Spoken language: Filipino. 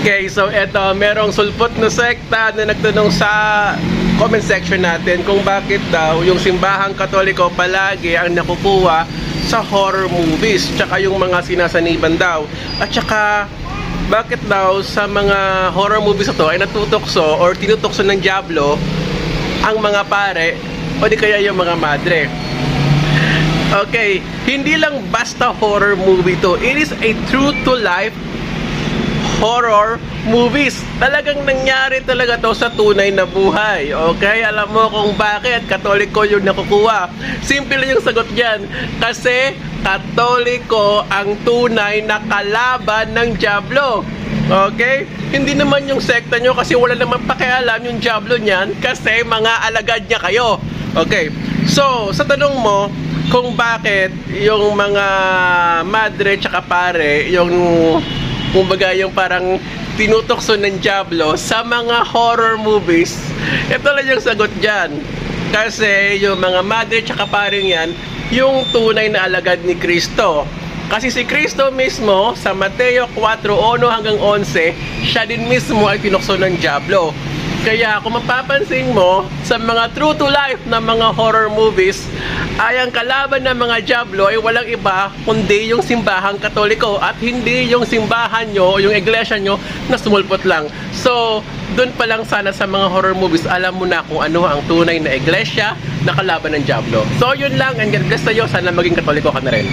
Okay, so eto, merong sulpot na sekta na nagtanong sa comment section natin kung bakit daw yung simbahang katoliko palagi ang nakukuha sa horror movies, tsaka yung mga sinasaniban daw, at tsaka bakit daw sa mga horror movies na to ay natutokso or tinutokso ng diablo ang mga pare o di kaya yung mga madre. Okay, hindi lang basta horror movie to, it is a true to life horror movies. Talagang nangyari talaga to sa tunay na buhay. Okay, alam mo kung bakit Katoliko yung nakukuha. Simple lang yung sagot dyan. Kasi Katoliko ang tunay na kalaban ng diablo. Okay? Hindi naman yung sekta nyo kasi wala naman pakialam yung diablo niyan kasi mga alagad niya kayo. Okay. So, sa tanong mo kung bakit yung mga madre tsaka pare, yung kumbaga yung parang tinutokso ng diablo sa mga horror movies, ito lang yung sagot dyan. Kasi yung mga madre tsaka paring yan, yung tunay na alagad ni Kristo. Kasi si Kristo mismo, sa Mateo 4:1 hanggang 11, siya din mismo ay tinukso ng diablo. Kaya kung mapapansin mo, sa mga true to life na mga horror movies, ay ang kalaban ng mga diablo ay walang iba kundi yung simbahang Katoliko at hindi yung simbahan nyo, yung iglesia nyo na sumulpot lang. So, dun pa lang sana sa mga horror movies, alam mo na kung ano ang tunay na iglesia na kalaban ng diablo. So, yun lang, and God bless sa'yo. Sana maging Katoliko ka na rin.